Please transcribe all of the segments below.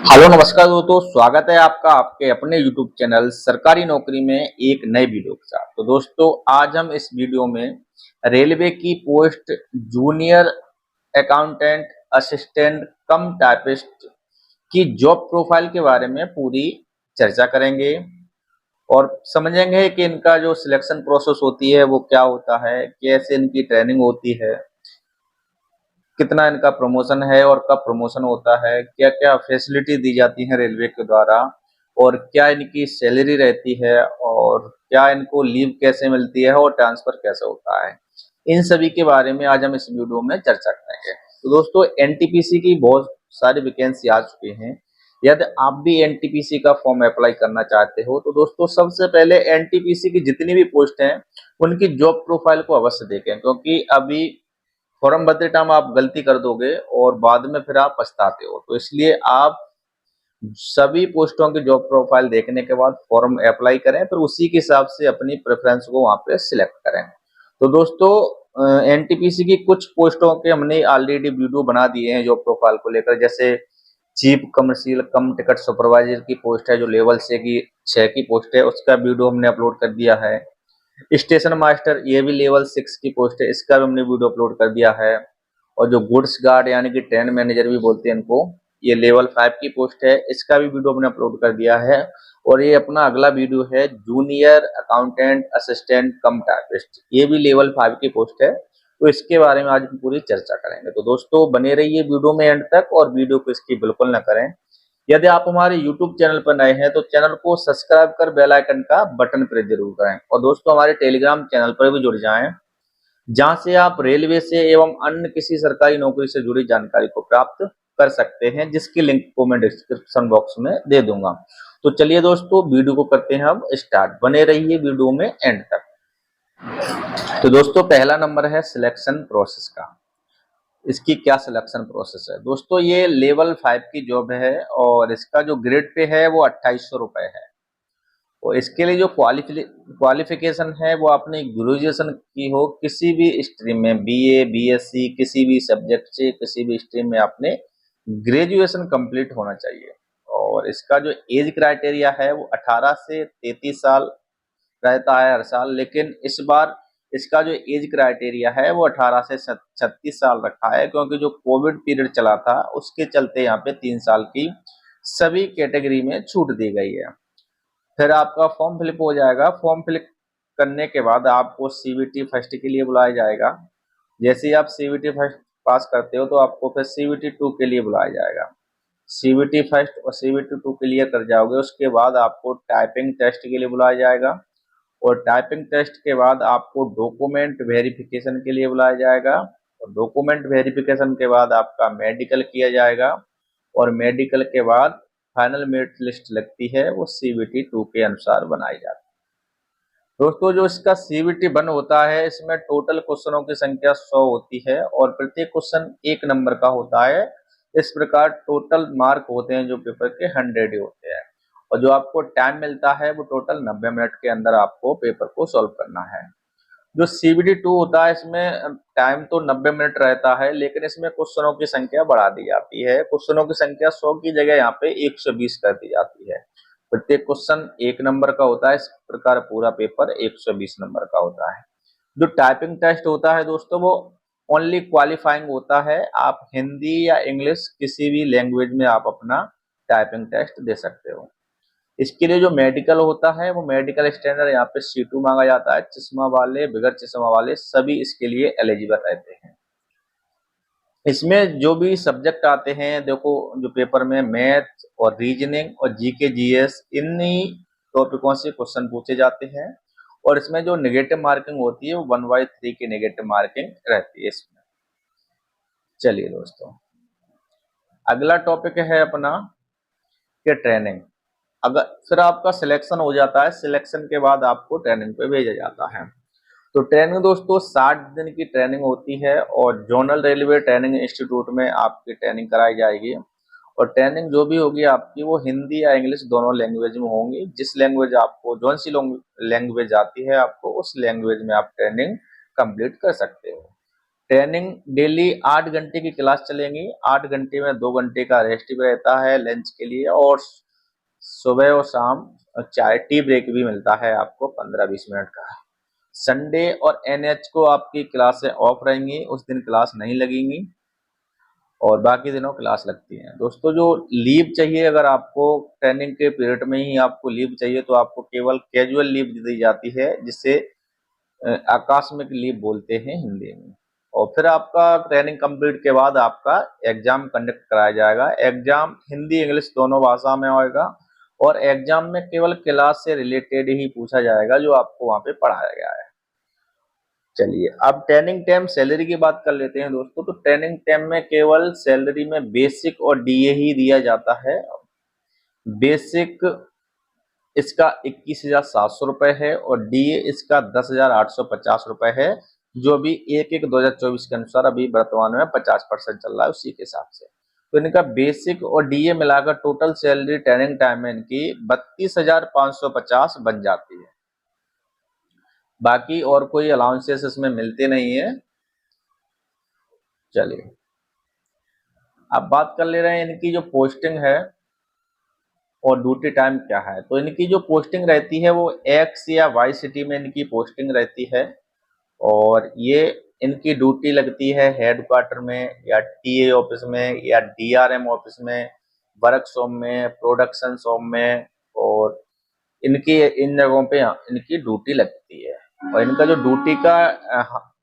Hello नमस्कार दोस्तों, स्वागत है आपका आपके अपने YouTube चैनल सरकारी नौकरी में एक नए वीडियो के साथ। तो दोस्तों आज हम इस वीडियो में रेलवे की पोस्ट जूनियर अकाउंटेंट असिस्टेंट कम टाइपिस्ट की जॉब प्रोफाइल के बारे में पूरी चर्चा करेंगे और समझेंगे कि इनका जो सिलेक्शन प्रोसेस होती है वो क्या होता है, कैसे इनकी ट्रेनिंग होती है, कितना इनका प्रमोशन है और कब प्रमोशन होता है, क्या क्या फैसिलिटी दी जाती है रेलवे के द्वारा और क्या इनकी सैलरी रहती है और क्या इनको लीव कैसे मिलती है और ट्रांसफर कैसे होता है। इन सभी के बारे में आज हम इस वीडियो में चर्चा करेंगे। तो दोस्तों एनटीपीसी की बहुत सारी वैकेंसी आ चुकी हैं। यदि आप भी एनटीपीसी का फॉर्म अप्लाई करना चाहते हो तो दोस्तों सबसे पहले एनटीपीसी की जितनी भी पोस्ट हैं उनकी जॉब प्रोफाइल को अवश्य देखें, क्योंकि अभी फॉर्म भरते टाइम आप गलती कर दोगे और बाद में फिर आप पछताते हो। तो इसलिए आप सभी पोस्टों की जॉब प्रोफाइल देखने के बाद फॉर्म अप्लाई करें, फिर उसी के हिसाब से अपनी प्रेफरेंस को वहां पे सिलेक्ट करें। तो दोस्तों एनटीपीसी की कुछ पोस्टों के हमने ऑलरेडी वीडियो बना दिए हैं जॉब प्रोफाइल को लेकर, जैसे चीफ कमर्शियल कम टिकट सुपरवाइजर की पोस्ट है जो लेवल 6 की पोस्ट है, उसका वीडियो हमने अपलोड कर दिया है। स्टेशन मास्टर ये भी लेवल 6 की पोस्ट है, इसका भी हमने वीडियो अपलोड कर दिया है। और जो गुड्स गार्ड यानी कि ट्रेन मैनेजर भी बोलते हैं इनको, ये लेवल 5 की पोस्ट है, इसका भी वीडियो हमने अपलोड कर दिया है। और ये अपना अगला वीडियो है जूनियर अकाउंटेंट असिस्टेंट कम टाइपिस्ट, ये भी लेवल 5 की पोस्ट है। तो इसके बारे में आज हम पूरी चर्चा करेंगे। तो दोस्तों बने रहिए वीडियो में एंड तक और वीडियो को इसकी बिल्कुल ना करें। यदि आप हमारे YouTube चैनल पर नए हैं तो चैनल को सब्सक्राइब कर बेल आइकन का बटन प्रेस जरूर करें और दोस्तों हमारे टेलीग्राम चैनल पर भी जुड़ जाएं, जहां से आप रेलवे से एवं अन्य किसी सरकारी नौकरी से जुड़ी जानकारी को प्राप्त कर सकते हैं, जिसकी लिंक को मैं डिस्क्रिप्शन बॉक्स में दे दूंगा। तो चलिए दोस्तों वीडियो को करते हैं अब स्टार्ट, बने रहिए वीडियो में एंड तक। तो दोस्तों पहला नंबर है सिलेक्शन प्रोसेस का। इसकी क्या सिलेक्शन प्रोसेस है दोस्तों, ये लेवल 5 की जॉब है और इसका जो ग्रेड पे है वो 2800 रुपए है। और इसके लिए जो क्वालिफिकेशन है वो आपने ग्रेजुएशन की हो किसी भी स्ट्रीम में, बीए बीएससी किसी भी सब्जेक्ट से किसी भी स्ट्रीम में आपने ग्रेजुएशन कंप्लीट होना चाहिए। और इसका जो एज क्राइटेरिया है वो 18 से 33 साल रहता है हर साल, लेकिन इस बार इसका जो एज क्राइटेरिया है वो 18 से 36 साल रखा है, क्योंकि जो कोविड पीरियड चला था उसके चलते यहाँ पे 3 साल की सभी कैटेगरी में छूट दी गई है। फिर आपका फॉर्म फिलिप हो जाएगा। फॉर्म फिलिप करने के बाद आपको सीवीटी फर्स्ट के लिए बुलाया जाएगा। जैसे ही आप सीवीटी फर्स्ट पास करते हो तो आपको फिर सीवीटी 2 के लिए बुलाया जाएगा। सीवीटी फर्स्ट और सीवीटी 2 क्लियर कर जाओगे उसके बाद आपको टाइपिंग टेस्ट के लिए बुलाया जाएगा। और टाइपिंग टेस्ट के बाद आपको डॉक्यूमेंट वेरिफिकेशन के लिए बुलाया जाएगा। और डॉक्यूमेंट वेरिफिकेशन के बाद आपका मेडिकल किया जाएगा। और मेडिकल के बाद फाइनल मेरिट लिस्ट लगती है, वो सीवीटी 2 के अनुसार बनाई जाती है। दोस्तों जो इसका सीवीटी 1 होता है इसमें टोटल क्वेश्चनों की संख्या 100 होती है और प्रत्येक क्वेश्चन 1 नंबर का होता है। इस प्रकार टोटल मार्क होते हैं जो पेपर के 100 ही होते हैं। और जो आपको टाइम मिलता है वो टोटल 90 मिनट के अंदर आपको पेपर को सॉल्व करना है। जो सीबीडी 2 होता है इसमें टाइम तो 90 मिनट रहता है, लेकिन इसमें क्वेश्चनों की संख्या बढ़ा दी जाती है। क्वेश्चनों की संख्या 100 की जगह यहाँ पे 120 कर दी जाती है। प्रत्येक क्वेश्चन 1 नंबर का होता है, इस प्रकार पूरा पेपर 120 नंबर का होता है। जो टाइपिंग टेस्ट होता है दोस्तों वो ओनली क्वालिफाइंग होता है। आप हिंदी या इंग्लिश किसी भी लैंग्वेज में आप अपना टाइपिंग टेस्ट दे सकते हो। इसके लिए जो मेडिकल होता है वो मेडिकल स्टैंडर्ड यहाँ पे C2 मांगा जाता है। चश्मा वाले बगैर चश्मा वाले सभी इसके लिए एलिजिबल रहते हैं। इसमें जो भी सब्जेक्ट आते हैं देखो, जो पेपर में मैथ और रीजनिंग और जीके जीएस इन्हीं टॉपिकों से क्वेश्चन पूछे जाते हैं। और इसमें जो नेगेटिव मार्किंग होती है वो 1/3 की नेगेटिव मार्किंग रहती है इसमें। चलिए दोस्तों अगला टॉपिक है अपना के ट्रेनिंग। अगर फिर आपका सिलेक्शन हो जाता है, सिलेक्शन के बाद आपको ट्रेनिंग पे भेजा जाता है। तो ट्रेनिंग दोस्तों 60 दिन की ट्रेनिंग होती है और जोनल रेलवे ट्रेनिंग इंस्टीट्यूट में आपकी ट्रेनिंग कराई जाएगी। और ट्रेनिंग जो भी होगी आपकी वो हिंदी या इंग्लिश दोनों लैंग्वेज में होंगी। जिस लैंग्वेज आपको जौन सी लैंग्वेज आती है आपको उस लैंग्वेज में आप ट्रेनिंग कंप्लीट कर सकते हो। ट्रेनिंग डेली 8 घंटे की क्लास चलेंगी। 8 घंटे में 2 घंटे का रेस्ट भी रहता है लंच के लिए, और सुबह और शाम चाय टी ब्रेक भी मिलता है आपको 15-20 मिनट का। संडे और एनएच को आपकी क्लासें ऑफ रहेंगी, उस दिन क्लास नहीं लगेंगी, और बाकी दिनों क्लास लगती है। दोस्तों, जो लीव चाहिए, अगर आपको ट्रेनिंग के पीरियड में ही आपको लीव चाहिए तो आपको केवल कैजुअल लीव दी जाती है, जिसे आकस्मिक लीव बोलते हैं हिंदी में। और फिर आपका ट्रेनिंग कंप्लीट के बाद आपका एग्जाम कंडक्ट कराया जाएगा। एग्जाम हिंदी इंग्लिश दोनों भाषा में होगा, और एग्जाम में केवल क्लास से रिलेटेड ही पूछा जाएगा जो आपको वहां पे पढ़ाया गया है। चलिए, अब ट्रेनिंग टाइम सैलरी की बात कर लेते हैं दोस्तों। तो ट्रेनिंग टाइम में केवल सैलरी में बेसिक और डीए ही दिया जाता है। बेसिक इसका 21,700 रुपए है, और डीए इसका 10,850 रुपए है, जो भी 1/1/2024 के अनुसार अभी वर्तमान में 50% चल रहा है, उसी के हिसाब से। तो इनका बेसिक और डीए मिलाकर टोटल सैलरी ट्रेनिंग टाइम में इनकी 32,550 बन जाती है। बाकी और कोई अलाउंसेस इसमें मिलते नहीं है। चलिए, अब बात कर ले रहे हैं इनकी जो पोस्टिंग है और ड्यूटी टाइम क्या है। तो इनकी जो पोस्टिंग रहती है वो एक्स या वाई सिटी में इनकी पोस्टिंग रहती है, और ये इनकी ड्यूटी लगती है हेडक्वार्टर में, या टीए ऑफिस में, या डीआरएम ऑफिस में, वर्कशॉप में, प्रोडक्शन शॉप में, और इनकी इन जगहों पे इनकी ड्यूटी लगती है। और इनका जो ड्यूटी का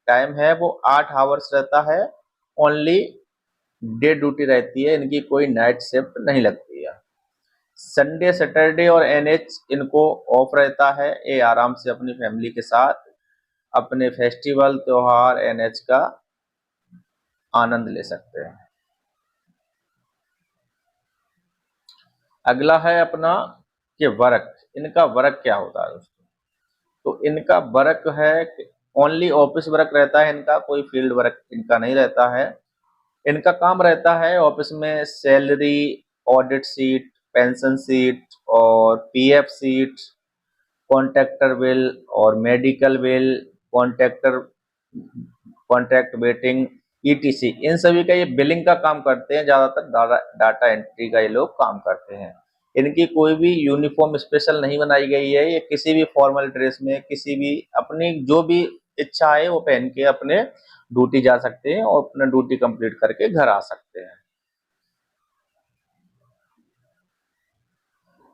टाइम है वो 8 आवर्स रहता है। ओनली डे ड्यूटी रहती है, इनकी कोई नाइट शिफ्ट नहीं लगती है। संडे सैटरडे और एनएच इनको ऑफ रहता है, ये आराम से अपनी फैमिली के साथ अपने फेस्टिवल त्योहार एनएच का आनंद ले सकते हैं। अगला है अपना कि वर्क, इनका वर्क क्या होता है दोस्तों। तो इनका वर्क है ओनली ऑफिस वर्क रहता है इनका, कोई फील्ड वर्क इनका नहीं रहता है। इनका काम रहता है ऑफिस में salary, audit sheet, pension sheet, और पीएफ शीट, कॉन्ट्रैक्टर बिल और medical bill, contractor contract waiting, ETC, इन सभी का ये बिलिंग का काम करते हैं। ज्यादातर डाटा एंट्री का ये लोग काम करते हैं। इनकी कोई भी यूनिफॉर्म स्पेशल नहीं बनाई गई है, ये किसी भी फॉर्मल ड्रेस में, किसी भी अपनी जो भी इच्छा है वो पहन के अपने ड्यूटी जा सकते हैं, और अपना ड्यूटी कंप्लीट करके घर आ सकते हैं।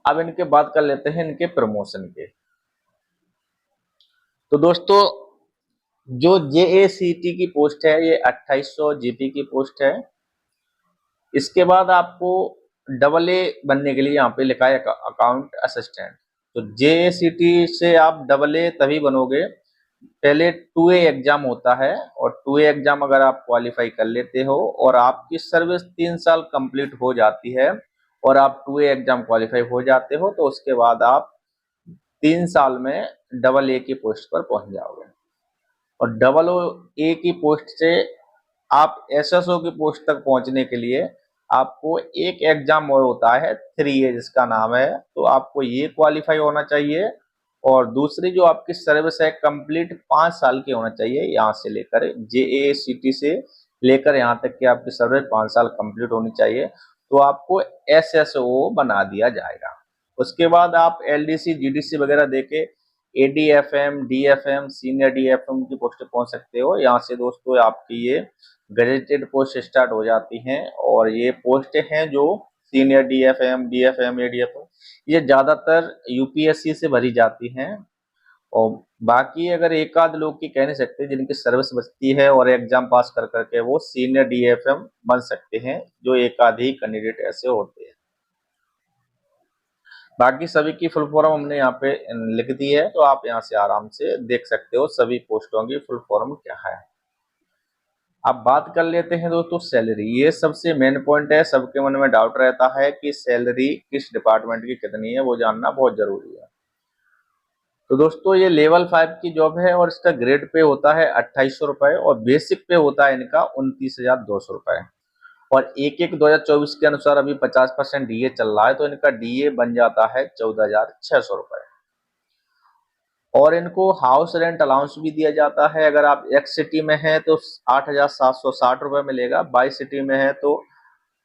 अब इनके बात कर लेते हैं इनके प्रमोशन के। तो दोस्तों, जो जेएसीटी की पोस्ट है ये 2800 जीपी की पोस्ट है। इसके बाद आपको डबल ए बनने के लिए यहाँ पे लिखा है अकाउंट असिस्टेंट। तो जेएसीटी से आप डबल ए तभी बनोगे, पहले 2A एग्जाम होता है, और 2A एग्जाम अगर आप क्वालिफाई कर लेते हो और आपकी सर्विस 3 साल कंप्लीट हो जाती है, और आप 2A एग्जाम क्वालिफाई हो जाते हो, तो उसके बाद आप 3 साल में डबल ए की पोस्ट पर पहुंच जाओगे। और डबल ए की पोस्ट से आप एसएसओ की पोस्ट तक पहुंचने के लिए आपको एक एग्जाम और होता है 3A, जिसका नाम है, तो आपको ये क्वालिफाई होना चाहिए। और दूसरी जो आपकी सर्विस है कंप्लीट 5 साल की होना चाहिए, यहाँ से लेकर जेएसीटी से लेकर यहाँ तक कि आपकी सर्विस 5 साल कंप्लीट होनी चाहिए, तो आपको एसएसओ बना दिया जाएगा। उसके बाद आप एलडीसी जीडीसी वगैरह देके एडीएफएम, डीएफएम, सीनियर डीएफएम की पोस्ट पहुंच सकते हो। यहाँ से दोस्तों आपकी ये गजेटेड पोस्ट स्टार्ट हो जाती हैं, और ये पोस्ट हैं जो सीनियर डीएफएम, डीएफएम, एडीएफएम, ये ज्यादातर यूपीएससी से भरी जाती हैं। और बाकी अगर एक आध लोग की कह नहीं सकते जिनकी सर्विस बचती है और एग्जाम पास कर करके वो सीनियर डीएफएम बन सकते हैं, जो एक आध ही कैंडिडेट ऐसे होते हैं। बाकी सभी की फुल फॉर्म हमने यहाँ पे लिख दी है, तो आप यहाँ से आराम से देख सकते हो सभी पोस्टों की फुल फॉर्म क्या है। अब बात कर लेते हैं दोस्तों सैलरी। ये सबसे मेन पॉइंट है, सबके मन में डाउट रहता है कि सैलरी किस डिपार्टमेंट की कितनी है, वो जानना बहुत जरूरी है। तो दोस्तों, ये लेवल 5 की जॉब है, और इसका ग्रेड पे होता है 2800 रुपए, और बेसिक पे होता है इनका 29,200 रुपए। और 1/1/2024 के अनुसार अभी 50% डीए चल रहा है, तो इनका डीए बन जाता है 14,600 रुपए। और इनको हाउस रेंट अलाउंस भी दिया जाता है। अगर आप एक्स सिटी में हैं तो 8,760 रुपये मिलेगा, बाई सिटी में है तो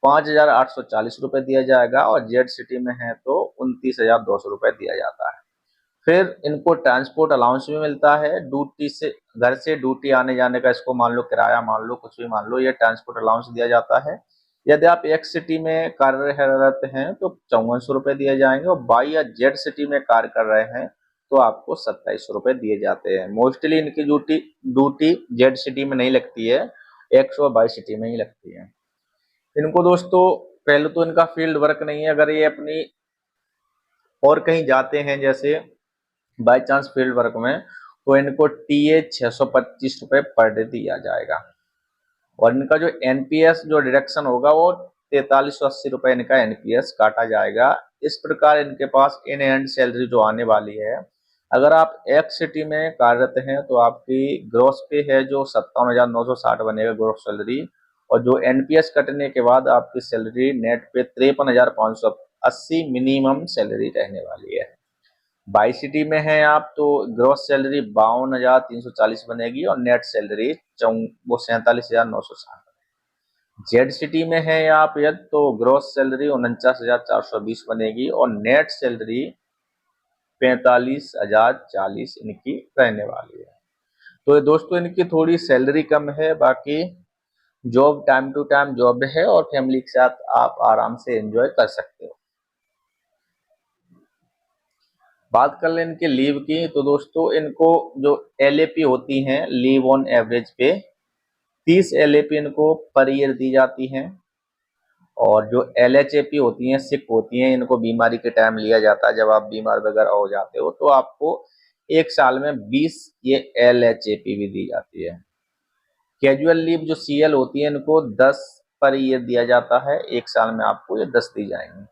5,840 रुपये दिया जाएगा, और जेड सिटी में है तो 29,200 रुपये दिया जाता है। फिर इनको ट्रांसपोर्ट अलाउंस भी मिलता है, ड्यूटी से घर से ड्यूटी आने जाने का, इसको मान लो किराया मान लो कुछ भी मान लो, ये ट्रांसपोर्ट अलाउंस दिया जाता है। यदि आप एक्स सिटी में कार्यरत हैं तो 5400 रुपये दिए जाएंगे, और बाई या जेड सिटी में कार्य कर रहे हैं तो आपको 2700 रुपये दिए जाते हैं। मोस्टली इनकी ड्यूटी ड्यूटी जेड सिटी में नहीं लगती है, एक्स और बाई सिटी में ही लगती है। इनको दोस्तों पहले तो इनका फील्ड वर्क नहीं है, अगर ये अपनी और कहीं जाते हैं जैसे बाई चांस फील्ड वर्क में, तो इनको टीए 625 रुपये पर डे दिया जाएगा, और इनका जो एनपीएस जो डिडक्शन होगा वो 4380 रुपये इनका एनपीएस काटा जाएगा। इस प्रकार इनके पास इन हैंड सैलरी जो आने वाली है, अगर आप एक्स सिटी में कार्यरत हैं तो आपकी ग्रॉस पे है जो 57,960 बनेगा ग्रॉस सैलरी, और जो एनपीएस कटने के बाद आपकी सैलरी नेट पे 53,580 मिनिमम सैलरी रहने वाली है। बाई सिटी में हैं आप तो ग्रॉस सैलरी 52,340 बनेगी, और नेट सैलरी वो 47,960। जेड सिटी में है आप यदि तो ग्रॉस सैलरी 49,420 बनेगी, और नेट सैलरी 45,040 इनकी रहने वाली है। तो दोस्तों इनकी थोड़ी सैलरी कम है, बाकी job time to time job है, और फैमिली के साथ आप आराम से एंजॉय कर सकते हो। बात कर लें इनके लीव की, तो दोस्तों इनको जो एलएपी होती हैं लीव ऑन एवरेज पे 30 एलएपी इनको पर ईयर दी जाती हैं, और जो एलएचएपी होती हैं सिक होती हैं, इनको बीमारी के टाइम लिया जाता है। जब आप बीमार वगैरह हो जाते हो तो आपको एक साल में 20 ये एलएचएपी भी दी जाती है। कैजुअल लीव जो सीएल होती है इनको 10 पर ईयर दिया जाता है, एक साल में आपको ये 10 दी जाएंगी।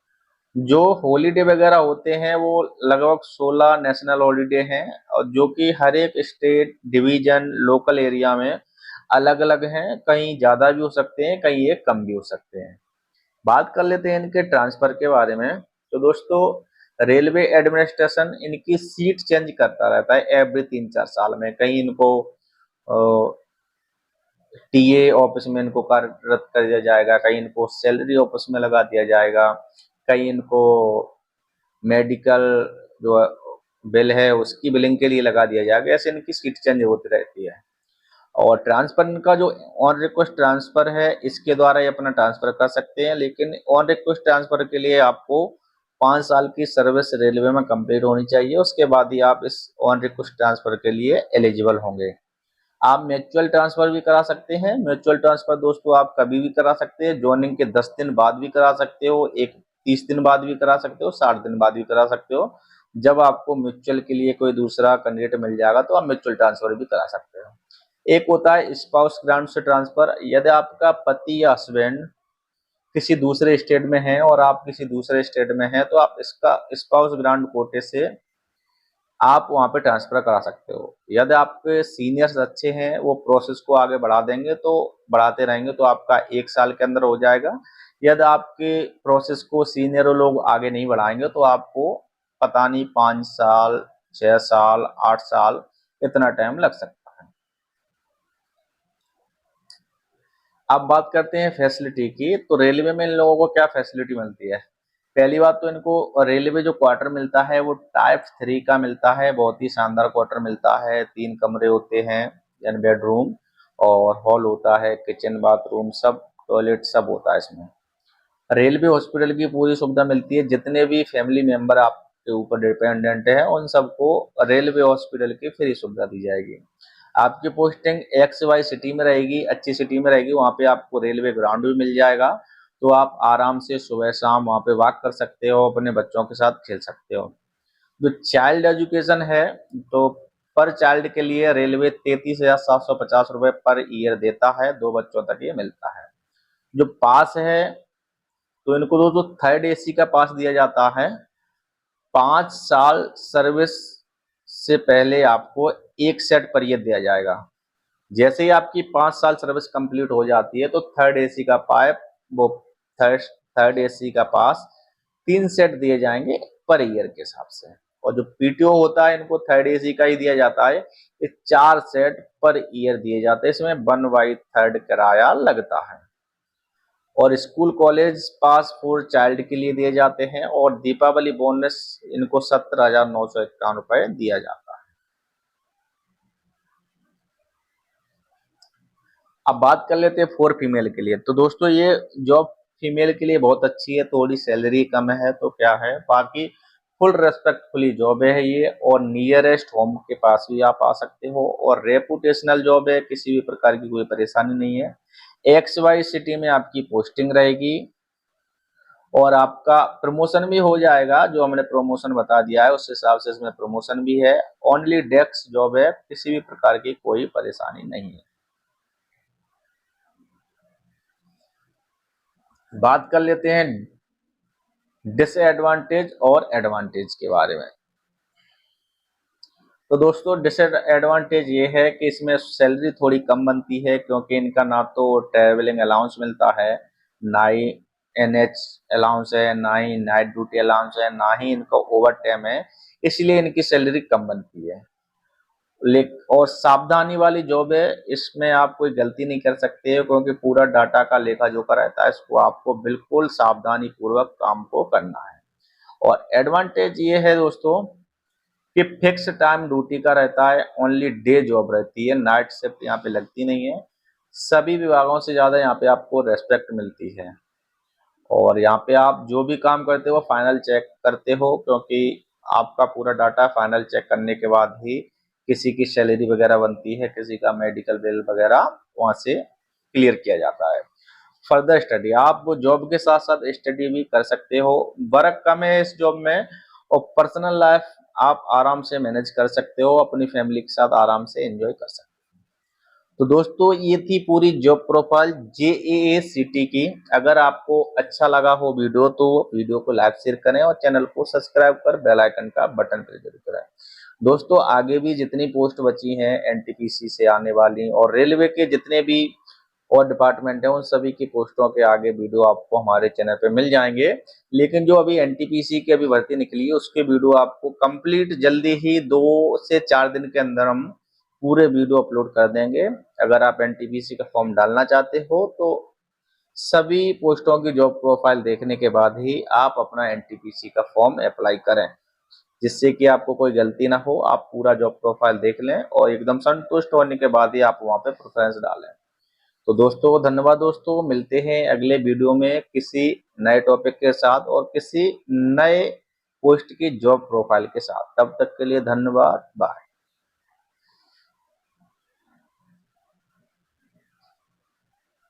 जो हॉलीडे वगैरह होते हैं वो लगभग 16 नेशनल हॉलीडे हैं, और जो कि हर एक स्टेट डिवीजन लोकल एरिया में अलग अलग हैं, कहीं ज़्यादा भी हो सकते हैं, कहीं ये कम भी हो सकते हैं। बात कर लेते हैं इनके ट्रांसफ़र के बारे में। तो दोस्तों रेलवे एडमिनिस्ट्रेशन इनकी सीट चेंज करता रहता है एवरी 3-4 साल में। कहीं इनको टीए ऑफिस में इनको कार्यरत कर दिया जाएगा, कहीं इनको सैलरी ऑफिस में लगा दिया जाएगा, कहीं इनको मेडिकल जो बिल है उसकी बिलिंग के लिए लगा दिया जाएगा। ऐसे इनकी सीट चेंज होती रहती है। और ट्रांसफर इनका जो ऑन रिक्वेस्ट ट्रांसफर है इसके द्वारा ये अपना ट्रांसफर कर सकते हैं, लेकिन ऑन रिक्वेस्ट ट्रांसफर के लिए आपको 5 साल की सर्विस रेलवे में कंप्लीट होनी चाहिए, उसके बाद ही आप इस ऑन रिक्वेस्ट ट्रांसफर के लिए एलिजिबल होंगे। आप म्यूचुअल ट्रांसफर भी करा सकते हैं। म्यूचुअल ट्रांसफर दोस्तों आप कभी भी करा सकते हैं, ज्वाइनिंग के 10 दिन बाद भी करा सकते हो, 30 दिन बाद भी करा सकते हो, 60 दिन बाद भी करा सकते हो। जब आपको म्यूचुअल के लिए कोई दूसरा कैंडिडेट मिल जाएगा तो आप म्यूचुअल ट्रांसफर भी करा सकते हो। एक होता है स्पाउस ग्रांट से ट्रांसफर। यदि आपका पति या हस्बैंड किसी दूसरे स्टेट में है और आप किसी दूसरे स्टेट में हैं तो आप इसका स्पाउस ग्रांट कोटे से आप वहां पे ट्रांसफर करा सकते हो। यदि आपके सीनियर्स अच्छे हैं वो प्रोसेस को आगे बढ़ा देंगे तो बढ़ाते रहेंगे तो आपका 1 साल के अंदर हो जाएगा। यदि आपके प्रोसेस को सीनियर लोग आगे नहीं बढ़ाएंगे तो आपको पता नहीं 5 साल 6 साल 8 साल इतना टाइम लग सकता है। अब बात करते हैं फैसिलिटी की। तो रेलवे में इन लोगों को क्या फैसिलिटी मिलती है। पहली बात तो इनको रेलवे जो क्वार्टर मिलता है वो टाइप 3 का मिलता है, बहुत ही शानदार क्वार्टर मिलता है। 3 कमरे होते हैं यानी बेडरूम, और हॉल होता है, किचन बाथरूम सब, टॉयलेट सब होता है इसमें। रेलवे हॉस्पिटल की पूरी सुविधा मिलती है। जितने भी फैमिली मेंबर आपके ऊपर डिपेंडेंट है उन सबको रेलवे हॉस्पिटल की फ्री सुविधा दी जाएगी। आपकी पोस्टिंग एक्स वाई सिटी में रहेगी, अच्छी सिटी में रहेगी, वहाँ पे आपको रेलवे ग्राउंड भी मिल जाएगा, तो आप आराम से सुबह शाम वहाँ पे वॉक कर सकते हो, अपने बच्चों के साथ खेल सकते हो। जो चाइल्ड एजुकेशन है तो पर चाइल्ड के लिए रेलवे 33,750 रुपये पर ईयर देता है, 2 बच्चों तक ये मिलता है। जो पास है तो इनको दोस्तों थर्ड एसी का पास दिया जाता है। 5 साल सर्विस से पहले आपको 1 सेट पर ईयर दिया जाएगा। जैसे ही आपकी 5 साल सर्विस कंप्लीट हो जाती है तो थर्ड एसी का पाइप वो थर्ड एसी का पास 3 सेट दिए जाएंगे पर ईयर के हिसाब से। और जो पीटीओ होता है इनको थर्ड एसी का ही दिया जाता है। ये 4 सेट पर ईयर दिए जाते हैं, इसमें 1/3 किराया लगता है। और school college pass for child के लिए दिए जाते हैं और दीपावली बोनस इनको 17,951 रुपए दिया जाता है। अब बात कर लेते हैं फॉर फीमेल के लिए। तो दोस्तों ये जॉब फीमेल के लिए बहुत अच्छी है, थोड़ी सैलरी कम है तो क्या है, बाकी फुल रेस्पेक्टफुली जॉब है ये, और नियरेस्ट होम के पास भी आप आ सकते हो, और रेपुटेशनल जॉब है, किसी भी प्रकार की कोई परेशानी नहीं है। XY सिटी में आपकी पोस्टिंग रहेगी और आपका प्रमोशन भी हो जाएगा, जो हमने प्रमोशन बता दिया है उस हिसाब से इसमें प्रमोशन भी है। ओनली डेस्क जॉब है, किसी भी प्रकार की कोई परेशानी नहीं है। बात कर लेते हैं डिसएडवांटेज और एडवांटेज के बारे में। तो दोस्तों डिसएडवांटेज ये है कि इसमें सैलरी थोड़ी कम बनती है, क्योंकि इनका ना तो ट्रैवलिंग अलाउंस मिलता है, ना ही NH अलाउंस है, ना ही नाइट ड्यूटी अलाउंस है, ना ही इनका ओवर टाइम है, इसलिए इनकी सैलरी कम बनती है। और सावधानी वाली जॉब है, इसमें आप कोई गलती नहीं कर सकते हो, क्योंकि पूरा डाटा का लेखा जोखा रहता है, इसको आपको बिल्कुल सावधानी पूर्वक काम को करना है। और एडवांटेज ये है दोस्तों कि फिक्स टाइम ड्यूटी का रहता है, ओनली डे जॉब रहती है, नाइट शिफ्ट यहाँ पे लगती नहीं है। सभी विभागों से ज्यादा यहाँ पे आपको रेस्पेक्ट मिलती है, और यहाँ पे आप जो भी काम करते हो फाइनल चेक करते हो, क्योंकि आपका पूरा डाटा फाइनल चेक करने के बाद ही किसी की सैलरी वगैरह बनती है, किसी का मेडिकल बिल वगैरह वहां से क्लियर किया जाता है। फर्दर स्टडी, आप जॉब के साथ साथ स्टडी भी कर सकते हो। वर्क कम है इस जॉब में, और पर्सनल लाइफ आप आराम से मैनेज कर सकते हो, अपनी फैमिली के साथ आराम से एंजॉय कर सकते हो। तो दोस्तों ये थी पूरी जॉब प्रोफाइल JAA की। अगर आपको अच्छा लगा हो वीडियो तो वीडियो को लाइक शेयर करें और चैनल को सब्सक्राइब कर बेल आइकन का बटन प्रेस जरूर करें। दोस्तों आगे भी जितनी पोस्ट बची हैं NTPC से आने वाली और रेलवे के जितने भी और डिपार्टमेंट है उन सभी की पोस्टों के आगे वीडियो आपको हमारे चैनल पे मिल जाएंगे। लेकिन जो अभी NTPC की अभी भर्ती निकली है उसके वीडियो आपको कंप्लीट जल्दी ही 2 से 4 दिन के अंदर हम पूरे वीडियो अपलोड कर देंगे। अगर आप NTPC का फॉर्म डालना चाहते हो तो सभी पोस्टों की जॉब प्रोफाइल देखने के बाद ही आप अपना NTPC का फॉर्म अप्लाई करें, जिससे कि आपको कोई गलती ना हो। आप पूरा जॉब प्रोफाइल देख लें और एकदम संतुष्ट होने के बाद ही आप वहां पे प्रेफरेंस डालें। तो दोस्तों धन्यवाद दोस्तों, मिलते हैं अगले वीडियो में किसी नए टॉपिक के साथ और किसी नए पोस्ट की जॉब प्रोफाइल के साथ। तब तक के लिए धन्यवाद, बाय।